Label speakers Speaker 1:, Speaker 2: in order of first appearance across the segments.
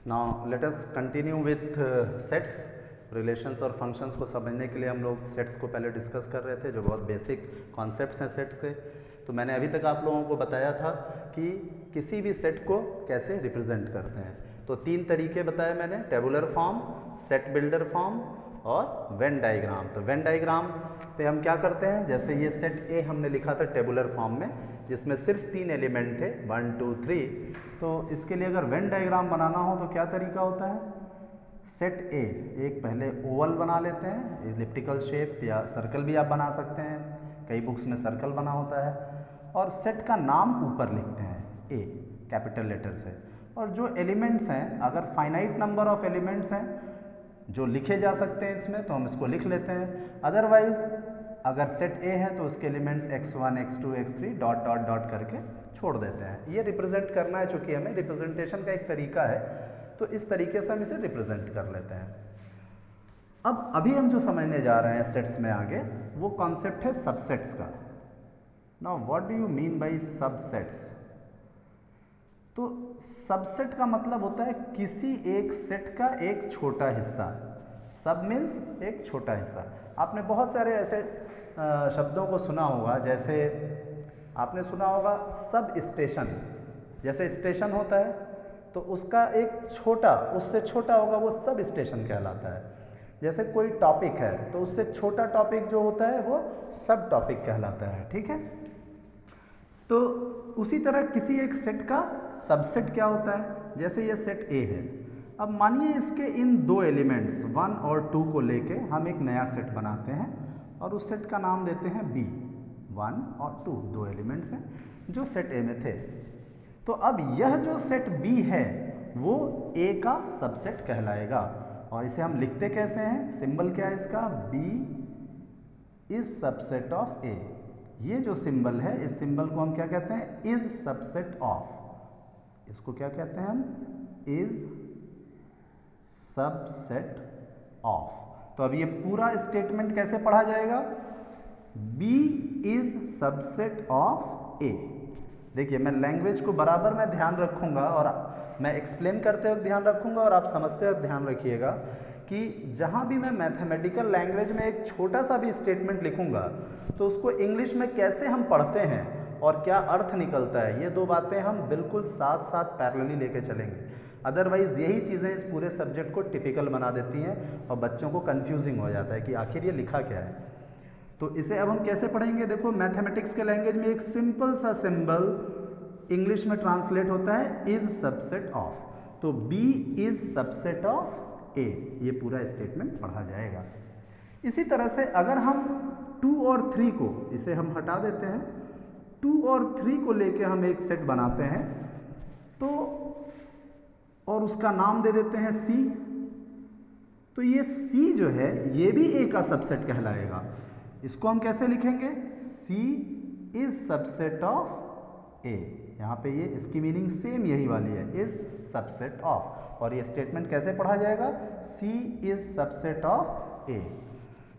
Speaker 1: Now let us continue with sets. Relations और functions को समझने के लिए हम लोग सेट्स को पहले डिस्कस कर रहे थे, जो बहुत बेसिक कॉन्सेप्ट्स हैं सेट के। तो मैंने अभी तक आप लोगों को बताया था कि किसी भी सेट को कैसे रिप्रेजेंट करते हैं। तो 3 तरीके बताए मैंने, tabular form, set builder form और वेन डायग्राम। तो वेन डायग्राम पे हम क्या करते हैं, जैसे ये सेट ए हमने लिखा था टेबुलर फॉर्म में, जिसमें सिर्फ 3 एलिमेंट थे 1 2 3। तो इसके लिए अगर वेन डायग्राम बनाना हो तो क्या तरीका होता है, सेट ए एक पहले ओवल बना लेते हैं, इलिप्टिकल शेप या सर्कल भी आप बना सकते हैं, कई बुक्स में सर्कल बना होता है, और सेट का नाम ऊपर लिखते हैं ए कैपिटल लेटर से। और जो एलिमेंट्स हैं, अगर फाइनाइट नंबर ऑफ एलिमेंट्स हैं जो लिखे जा सकते हैं इसमें, तो हम इसको लिख लेते हैं। अदरवाइज अगर सेट ए है तो उसके elements x1 x2 x3 dot dot dot करके छोड़ देते हैं। ये रिप्रेजेंट करना है, चूंकि हमें रिप्रेजेंटेशन का एक तरीका है, तो इस तरीके से हम इसे रिप्रेजेंट कर लेते हैं। अब अभी हम जो समझने जा रहे हैं सेट्स में आगे, वो कॉन्सेप्ट है सबसेट्स का। Now what do you mean by subsets? तो सबसेट का मतलब होता है किसी एक सेट का एक छोटा हिस्सा। सब मीन्स एक छोटा हिस्सा। आपने बहुत सारे ऐसे शब्दों को सुना होगा, जैसे आपने सुना होगा सब स्टेशन। जैसे स्टेशन होता है तो उसका एक छोटा, उससे छोटा होगा, वो सब स्टेशन कहलाता है। जैसे कोई टॉपिक है तो उससे छोटा टॉपिक जो होता है वो सब टॉपिक कहलाता है, ठीक है। तो उसी तरह किसी एक सेट का सबसेट क्या होता है, जैसे ये सेट ए है। अब मानिए इसके इन 2 एलिमेंट्स 1 और 2 को लेके हम एक नया सेट बनाते हैं और उस सेट का नाम देते हैं बी। 1 और 2 2 एलिमेंट्स हैं जो सेट ए में थे। तो अब यह जो सेट बी है वो ए का सबसेट कहलाएगा। और इसे हम लिखते कैसे हैं, सिंबल क्या है इसका, बी इज सबसेट ऑफ ए। ये जो सिंबल है, इस सिंबल को हम क्या कहते हैं, इज सबसेट ऑफ। इसको क्या कहते हैं हम, इज सबसेट ऑफ। तो अब ये पूरा स्टेटमेंट कैसे पढ़ा जाएगा, B is subset of A। देखिए मैं लैंग्वेज को बराबर मैं ध्यान रखूंगा और मैं एक्सप्लेन करते वक्त ध्यान रखूंगा और आप समझते वक्त ध्यान रखिएगा कि जहां भी मैं मैथमेटिकल लैंग्वेज में एक छोटा सा भी स्टेटमेंट लिखूंगा तो उसको इंग्लिश में कैसे हम पढ़ते हैं और क्या अर्थ निकलता है, ये 2 बातें हम बिल्कुल साथ साथ पैरेलली लेके चलेंगे। अदरवाइज यही चीज़ें इस पूरे सब्जेक्ट को टिपिकल बना देती हैं और बच्चों को कंफ्यूजिंग हो जाता है कि आखिर ये लिखा क्या है। तो इसे अब हम कैसे पढ़ेंगे, देखो मैथमेटिक्स के लैंग्वेज में एक सिंपल सा सिंबल इंग्लिश में ट्रांसलेट होता है इज सबसेट ऑफ। तो B is subset of A, ये पूरा स्टेटमेंट पढ़ा जाएगा। इसी तरह से अगर हम 2 और 3 को, इसे हम हटा देते हैं, 2 और 3 को लेके हम एक सेट बनाते हैं तो, और उसका नाम दे देते हैं C। तो ये C जो है ये भी A का सबसेट कहलाएगा। इसको हम कैसे लिखेंगे, C is subset of A। यहाँ पे ये इसकी मीनिंग सेम यही वाली है, इज सबसेट ऑफ। और ये स्टेटमेंट कैसे पढ़ा जाएगा, C is subset of A।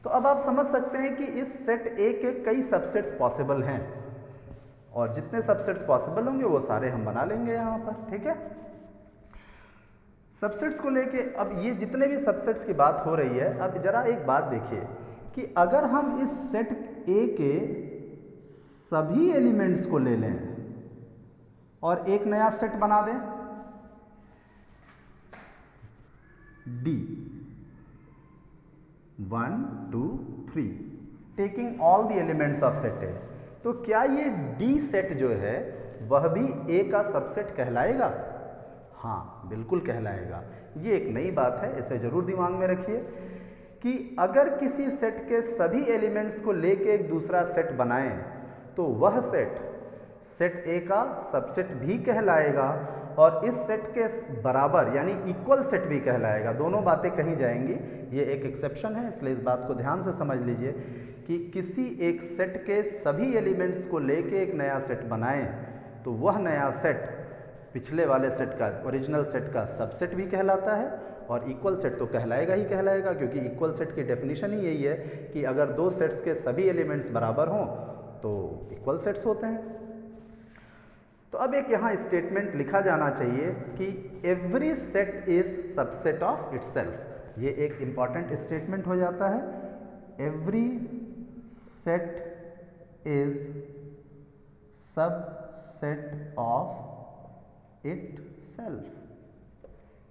Speaker 1: तो अब आप समझ सकते हैं कि इस सेट A के कई सबसेट्स पॉसिबल हैं और जितने सबसेट्स पॉसिबल होंगे वो सारे हम बना लेंगे यहाँ पर, ठीक है। सबसेट्स को लेके अब ये जितने भी सबसेट्स की बात हो रही है, अब जरा एक बात देखिए कि अगर हम इस सेट A के सभी एलिमेंट्स को ले लें और एक नया सेट बना दें D 1 2 3 taking all the elements of set A, तो क्या ये D सेट जो है वह भी A का सबसेट कहलाएगा? हाँ बिल्कुल कहलाएगा। ये एक नई बात है, इसे जरूर दिमाग में रखिए कि अगर किसी सेट के सभी एलिमेंट्स को लेके एक दूसरा सेट बनाएं तो वह सेट सेट A का सबसेट भी कहलाएगा और इस सेट के बराबर यानी इक्वल सेट भी कहलाएगा। दोनों बातें कहीं जाएंगी, ये एक एक्सेप्शन है, इसलिए इस बात को ध्यान से समझ लीजिए कि किसी एक सेट के सभी एलिमेंट्स को लेके एक नया सेट बनाएं तो वह नया सेट पिछले वाले सेट का, ओरिजिनल सेट का सबसेट भी कहलाता है और इक्वल सेट तो कहलाएगा ही कहलाएगा, क्योंकि इक्वल सेट की डेफिनेशन ही यही है कि अगर 2 सेट्स के सभी एलिमेंट्स बराबर हों तो इक्वल सेट्स होते हैं। तो अब एक यहाँ स्टेटमेंट लिखा जाना चाहिए कि every set is subset of itself. ये एक इंपॉर्टेंट स्टेटमेंट हो जाता है, every set is subset of itself.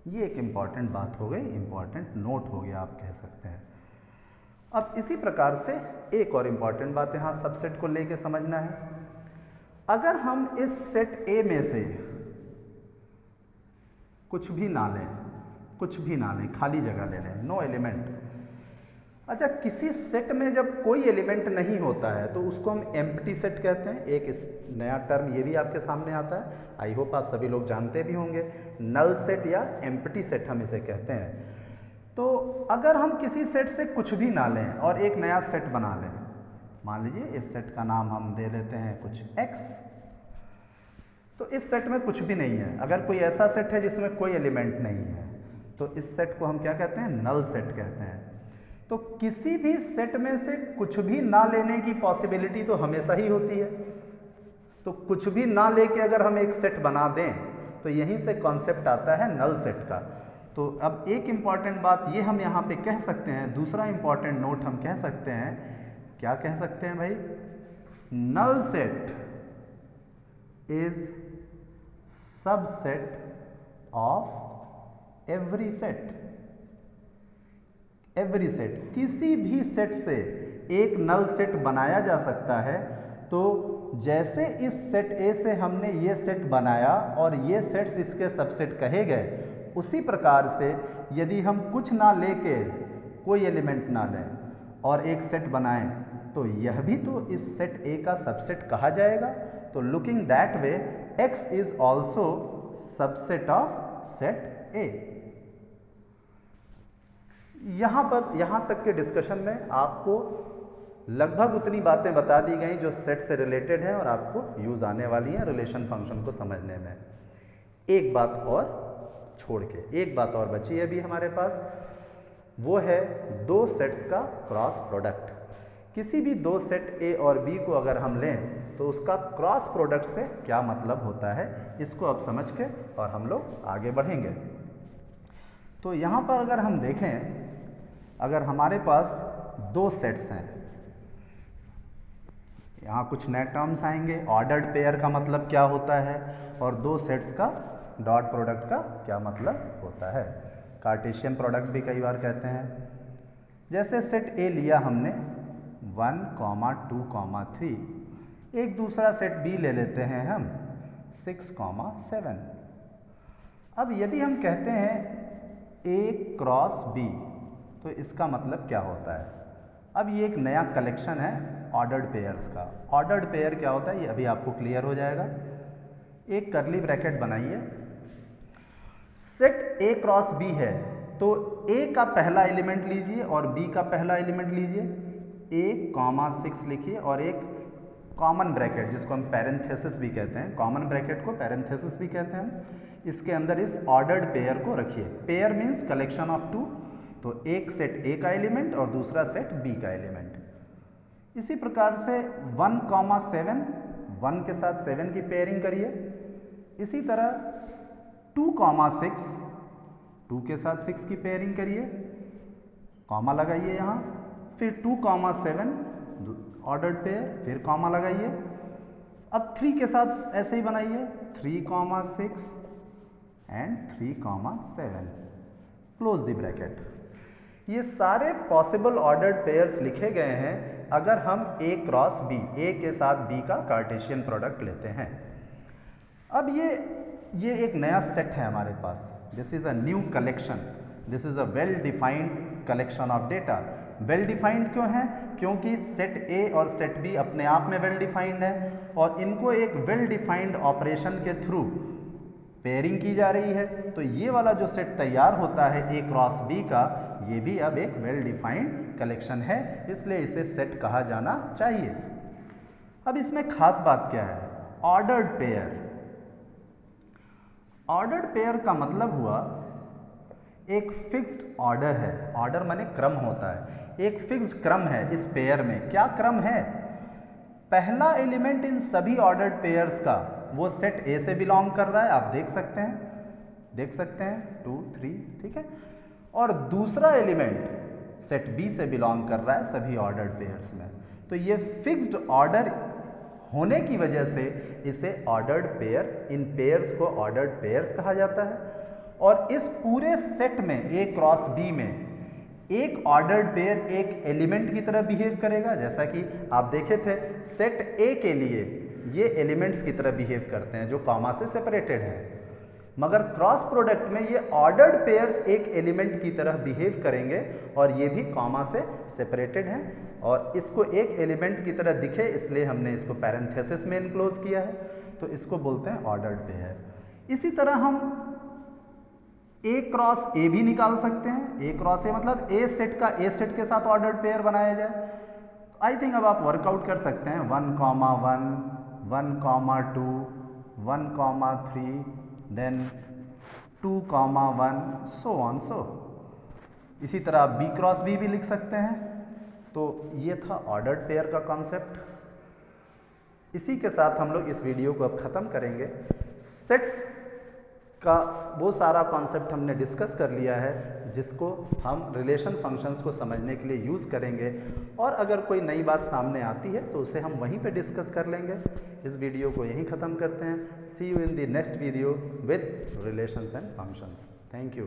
Speaker 1: ये एक इंपॉर्टेंट बात हो गई, इंपॉर्टेंट नोट हो गया आप कह सकते हैं। अब इसी प्रकार से एक और इंपॉर्टेंट बात यहाँ सबसेट को लेके समझना है। अगर हम इस सेट ए में से कुछ भी ना लें, खाली जगह ले लें, नो एलिमेंट। अच्छा, किसी सेट में जब कोई एलिमेंट नहीं होता है तो उसको हम एम्प्टी सेट कहते हैं। एक इस नया टर्म ये भी आपके सामने आता है, आई होप आप सभी लोग जानते भी होंगे, नल सेट या एम्प्टी सेट हम इसे कहते हैं। तो अगर हम किसी सेट से कुछ भी ना लें और एक नया सेट बना लें, मान लीजिए इस सेट का नाम हम दे देते हैं कुछ x, तो इस सेट में कुछ भी नहीं है। अगर कोई ऐसा सेट है जिसमें कोई एलिमेंट नहीं है तो इस सेट को हम क्या कहते हैं, नल सेट कहते हैं। तो किसी भी सेट में से कुछ भी ना लेने की पॉसिबिलिटी तो हमेशा ही होती है। तो कुछ भी ना लेके अगर हम एक सेट बना दें तो यहीं से कॉन्सेप्ट आता है नल सेट का। तो अब एक इंपॉर्टेंट बात ये हम यहाँ पे कह सकते हैं, दूसरा इंपॉर्टेंट नोट हम कह सकते हैं, क्या कह सकते हैं भाई, null set is subset of every set. Every set, किसी भी सेट से एक नल सेट बनाया जा सकता है। तो जैसे इस सेट ए से हमने ये सेट बनाया और ये सेट्स इसके सबसेट कहे गए, उसी प्रकार से यदि हम कुछ ना लेके कोई एलिमेंट ना लें और एक सेट बनाएं तो यह भी तो इस सेट ए का सबसेट कहा जाएगा। तो looking that way x is also subset of set ए। यहाँ तक के डिस्कशन में आपको लगभग उतनी बातें बता दी गई जो सेट से रिलेटेड है और आपको यूज आने वाली हैं रिलेशन फंक्शन को समझने में। एक बात और छोड़ के एक बात और बची है अभी हमारे पास, वो है दो सेट्स का क्रॉस प्रोडक्ट। किसी भी दो सेट ए और बी को अगर हम लें तो उसका क्रॉस प्रोडक्ट से क्या मतलब होता है, इसको अब समझ के और हम लोग आगे बढ़ेंगे। तो यहाँ पर अगर हम देखें, अगर हमारे पास दो सेट्स हैं, यहाँ कुछ नए टर्म्स आएंगे। ऑर्डर्ड पेयर का मतलब क्या होता है और दो सेट्स का डॉट प्रोडक्ट का क्या मतलब होता है। कार्टेशियन प्रोडक्ट भी कई बार कहते हैं। जैसे सेट ए लिया हमने 1, 2, 3, एक दूसरा सेट बी ले लेते हैं हम 6, 7। अब यदि हम कहते हैं ए क्रॉस बी तो इसका मतलब क्या होता है। अब ये एक नया कलेक्शन है ऑर्डर्ड पेयर्स का। ऑर्डर्ड पेयर क्या होता है ये अभी आपको क्लियर हो जाएगा। एक करली ब्रैकेट बनाइए, सेट ए क्रॉस बी है तो ए का पहला एलिमेंट लीजिए और बी का पहला एलिमेंट लीजिए, ए, 6 लिखिए और एक कॉमन ब्रैकेट जिसको हम पैरेंथेसिस भी कहते हैं, कॉमन ब्रैकेट को पैरेंथेसिस भी कहते हैं हम, इसके अंदर इस ऑर्डर्ड पेयर को रखिए। Pair means collection of two, तो एक सेट ए का एलिमेंट और दूसरा सेट बी का एलिमेंट। इसी प्रकार से 1, 7, 1 के साथ 7 की पेयरिंग करिए। इसी तरह 2, 6, 2 के साथ 6 की पेयरिंग करिए, कॉमा लगाइए यहाँ, फिर 2, 7 ऑर्डर्ड पेयर, फिर कॉमा लगाइए। अब 3 के साथ ऐसे ही बनाइए, 3, 6 एंड 3, 7, क्लोज द ब्रैकेट। ये सारे पॉसिबल ऑर्डर्ड पेयर्स लिखे गए हैं अगर हम ए क्रॉस बी, ए के साथ बी का कार्टेशियन प्रोडक्ट लेते हैं। अब ये एक नया सेट है हमारे पास, this is a new collection, this is a well defined collection of data. Well defined क्यों है? क्योंकि सेट ए और सेट बी अपने आप में वेल डिफाइंड है और इनको एक वेल डिफाइंड ऑपरेशन के थ्रू पेयरिंग की जा रही है। तो ये वाला जो सेट तैयार होता है ए क्रॉस बी का, ये भी अब एक वेल डिफाइंड कलेक्शन है, इसलिए इसे सेट कहा जाना चाहिए। अब इसमें खास बात क्या है? Ordered pair. ऑर्डर्ड पेयर का मतलब हुआ एक फिक्स्ड ऑर्डर है, ऑर्डर माने क्रम होता है, एक फिक्स्ड क्रम है इस पेयर में। क्या क्रम है? पहला एलिमेंट इन सभी ऑर्डर्ड पेयर्स का वो सेट ए से बिलोंग कर रहा है, आप देख सकते हैं 2 3, ठीक है। और दूसरा एलिमेंट सेट बी से बिलोंग कर रहा है सभी ऑर्डर्ड पेयर्स में। तो ये फिक्स्ड ऑर्डर होने की वजह से इसे ऑर्डर्ड पेयर, इन पेयर्स को ऑर्डर्ड पेयर्स कहा जाता है। और इस पूरे सेट में ए क्रॉस बी में एक ऑर्डर्ड पेयर एक एलिमेंट की तरह बिहेव करेगा, जैसा कि आप देखे थे सेट ए के लिए ये एलिमेंट्स की तरह बिहेव करते हैं जो कॉमा से सेपरेटेड हैं, मगर क्रॉस प्रोडक्ट में ये ऑर्डर्ड पेयर्स एक एलिमेंट की तरह बिहेव करेंगे और ये भी कॉमा से सेपरेटेड हैं और इसको एक एलिमेंट की तरह दिखे इसलिए हमने इसको पैरेंथेसिस में इनक्लोज किया है, तो इसको बोलते हैं ऑर्डर्ड पेयर। इसी तरह हम ए क्रॉस ए भी निकाल सकते हैं। ए क्रॉस ए मतलब ए सेट का ए सेट के साथ ऑर्डर्ड पेयर बनाया जाए। आई थिंक अब आप वर्कआउट कर सकते हैं 1, 1, 1, 2, 1, 3, देन 2, 1, सो ऑन सो। इसी तरह आप बी क्रॉस बी भी लिख सकते हैं। तो ये था ऑर्डर्ड पेयर का कॉन्सेप्ट। इसी के साथ हम लोग इस वीडियो को अब ख़त्म करेंगे। सेट्स का वो सारा कॉन्सेप्ट हमने डिस्कस कर लिया है जिसको हम रिलेशन फंक्शंस को समझने के लिए यूज़ करेंगे, और अगर कोई नई बात सामने आती है तो उसे हम वहीं पे डिस्कस कर लेंगे। इस वीडियो को यहीं ख़त्म करते हैं। See you in the next video with relations and functions. Thank you.